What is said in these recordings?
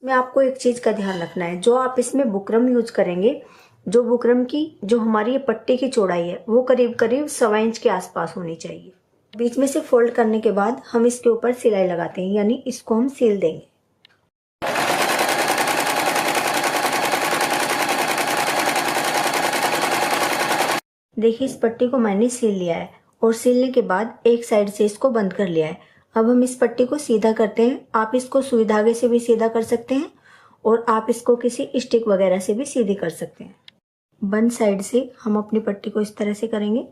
में आपको एक चीज का ध्यान रखना है, जो आप इसमें बुकरम यूज करेंगे, जो बुकरम की जो हमारी ये पट्टी की चौड़ाई है वो करीब करीब 1.25 इंच के आसपास होनी चाहिए। बीच में से फोल्ड करने के बाद हम इसके ऊपर सिलाई लगाते हैं, यानी इसको हम सील देंगे। देखिए इस पट्टी को मैंने सील लिया है और सीलने के बाद एक साइड से इसको बंद कर लिया है। अब हम इस पट्टी को सीधा करते हैं। आप इसको सुई धागे से भी सीधा कर सकते हैं और आप इसको किसी स्टिक वगैरह से भी सीधी कर सकते हैं। बंद साइड से हम अपनी पट्टी को इस तरह से करेंगे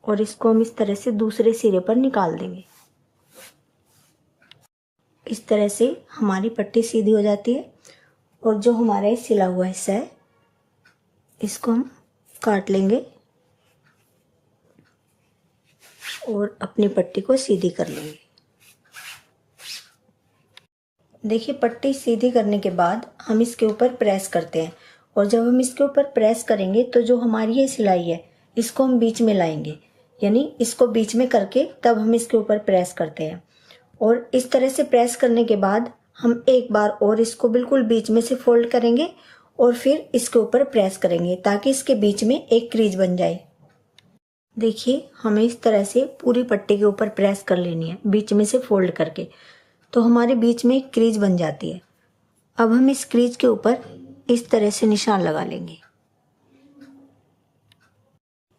और इसको हम इस तरह से दूसरे सिरे पर निकाल देंगे। इस तरह से हमारी पट्टी सीधी हो जाती है और जो हमारा सिला हुआ हिस्सा है इसको हम काट लेंगे और अपनी पट्टी को सीधी कर लेंगे। देखिए पट्टी सीधी करने के बाद हम इसके ऊपर प्रेस करते हैं और जब हम इसके ऊपर प्रेस करेंगे तो जो हमारी ये सिलाई है इसको हम बीच में लाएंगे, यानी इसको बीच में करके तब हम इसके ऊपर प्रेस करते हैं। और इस तरह से प्रेस करने के बाद हम एक बार और इसको बिल्कुल बीच में से फोल्ड करेंगे और फिर इसके ऊपर प्रेस करेंगे ताकि इसके बीच में एक क्रीज बन जाए। देखिए हमें इस तरह से पूरी पट्टी के ऊपर प्रेस कर लेनी है बीच में से फोल्ड करके, तो हमारे बीच में एक क्रीज बन जाती है। अब हम इस क्रीज के ऊपर इस तरह से निशान लगा लेंगे।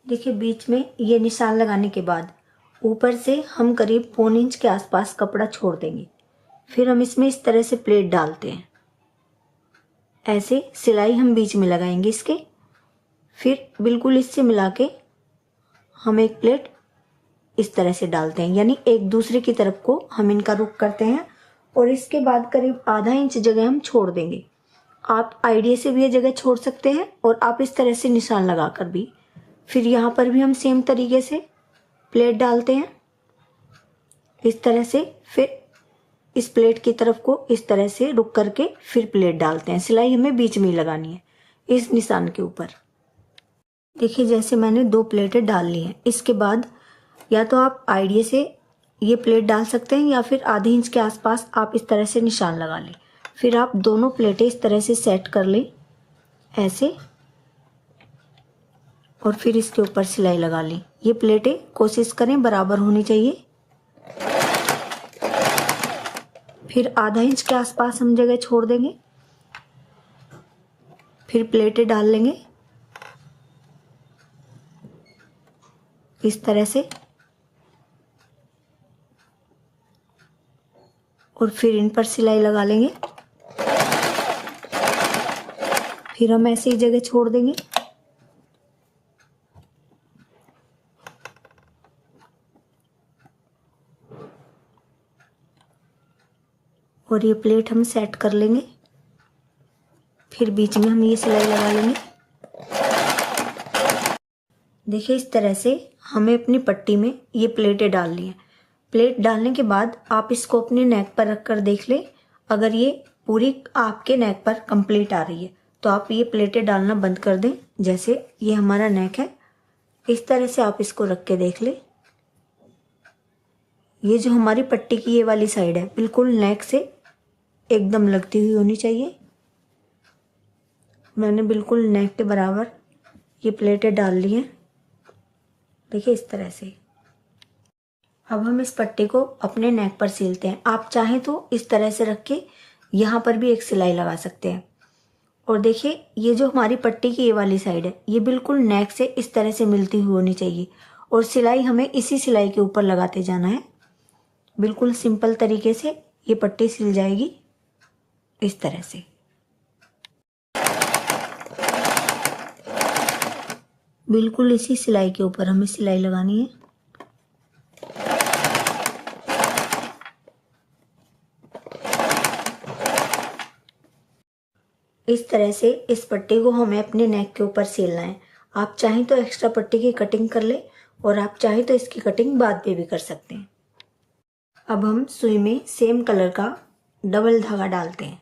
देखिए बीच में ये निशान लगाने के बाद ऊपर से हम करीब 1.25 इंच के आसपास कपड़ा छोड़ देंगे। फिर हम इसमें इस तरह से प्लेट डालते हैं, ऐसे सिलाई हम बीच में लगाएंगे इसके। फिर बिल्कुल इससे मिला के हम एक प्लेट इस तरह से डालते हैं, यानी एक दूसरे की तरफ को हम इनका रुख करते हैं और इसके बाद करीब आधा इंच जगह हम छोड़ देंगे। आप आइडिया से भी ये जगह छोड़ सकते हैं और आप इस तरह से निशान लगाकर भी। फिर यहाँ पर भी हम सेम तरीके से प्लेट डालते हैं इस तरह से। फिर इस प्लेट की तरफ को इस तरह से रुक करके फिर प्लेट डालते हैं। सिलाई हमें बीच में ही लगानी है इस निशान के ऊपर। देखिए जैसे मैंने 2 प्लेटें डाल ली हैं, इसके बाद या तो आप आइडिया से ये प्लेट डाल सकते हैं या फिर आधे इंच के आसपास आप इस तरह से निशान लगा लें। फिर आप दोनों प्लेटें इस तरह से सेट कर लें ऐसे और फिर इसके ऊपर सिलाई लगा लें। ये प्लेटें कोशिश करें बराबर होनी चाहिए। फिर आधा इंच के आसपास हम जगह छोड़ देंगे, फिर प्लेटें डाल लेंगे इस तरह से और फिर इन पर सिलाई लगा लेंगे। फिर हम ऐसे ही जगह छोड़ देंगे और ये प्लेट हम सेट कर लेंगे। फिर बीच में हम ये सिलाई लगा लेंगे। देखिए इस तरह से हमें अपनी पट्टी में ये प्लेटें डाल ली हैं। प्लेट डालने के बाद आप इसको अपने नेक पर रख कर देख लें। अगर ये पूरी आपके नेक पर कंप्लीट आ रही है तो आप ये प्लेटें डालना बंद कर दें। जैसे ये हमारा नेक है, इस तरह से आप इसको रख के देख लें। ये जो हमारी पट्टी की ये वाली साइड है बिल्कुल नेक से एकदम लगती हुई होनी चाहिए। मैंने बिल्कुल नेक के बराबर ये प्लेटें डाल ली हैं, देखिए इस तरह से। अब हम इस पट्टी को अपने नेक पर सिलते हैं। आप चाहें तो इस तरह से रख के यहाँ पर भी एक सिलाई लगा सकते हैं। और देखिए ये जो हमारी पट्टी की ये वाली साइड है ये बिल्कुल नेक से इस तरह से मिलती हुई होनी चाहिए और सिलाई हमें इसी सिलाई के ऊपर लगाते जाना है। बिल्कुल सिंपल तरीके से ये पट्टी सिल जाएगी इस तरह से। बिल्कुल इसी सिलाई के ऊपर हमें सिलाई लगानी है। इस तरह से इस पट्टी को हमें अपने नेक के ऊपर सिलना है। आप चाहें तो एक्स्ट्रा पट्टी की कटिंग कर ले और आप चाहें तो इसकी कटिंग बाद में भी कर सकते हैं। अब हम सुई में सेम कलर का डबल धागा डालते हैं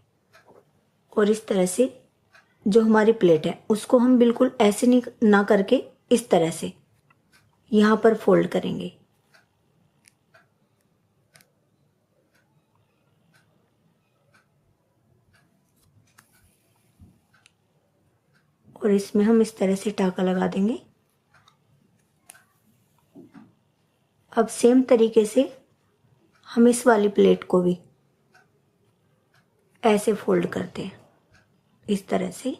और इस तरह से जो हमारी प्लेट है उसको हम बिल्कुल ऐसे नहीं ना करके इस तरह से यहाँ पर फोल्ड करेंगे। और इसमें हम इस तरह से टाका लगा देंगे। अब सेम तरीके से हम इस वाली प्लेट को भी ऐसे फोल्ड करते हैं, इस तरह से।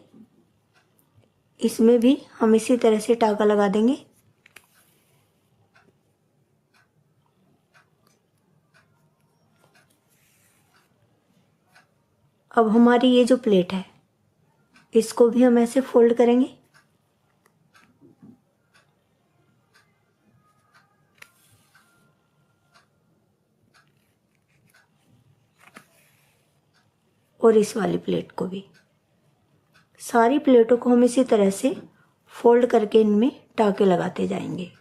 इसमें भी हम इसी तरह से टाका लगा देंगे। अब हमारी ये जो प्लेट है इसको भी हम ऐसे फोल्ड करेंगे। और इस वाली प्लेट को भी। सारी प्लेटों को हम इसी तरह से फोल्ड करके इनमें टाके लगाते जाएंगे।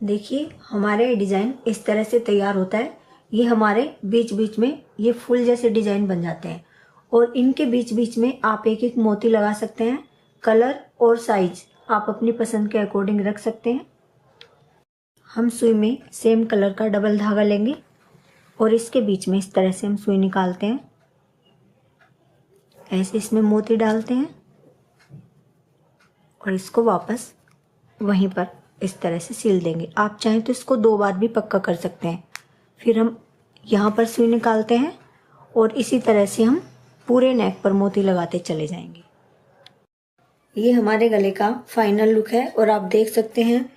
देखिए हमारे डिज़ाइन इस तरह से तैयार होता है। ये हमारे बीच बीच में ये फूल जैसे डिज़ाइन बन जाते हैं और इनके बीच बीच में आप एक एक मोती लगा सकते हैं। कलर और साइज आप अपनी पसंद के अकॉर्डिंग रख सकते हैं। हम सुई में सेम कलर का डबल धागा लेंगे और इसके बीच में इस तरह से हम सुई निकालते हैं। ऐसे इसमें मोती डालते हैं और इसको वापस वहीं पर इस तरह से सील देंगे। आप चाहें तो इसको 2 बार भी पक्का कर सकते हैं। फिर हम यहाँ पर सुई निकालते हैं और इसी तरह से हम पूरे नेक पर मोती लगाते चले जाएंगे। ये हमारे गले का फाइनल लुक है और आप देख सकते हैं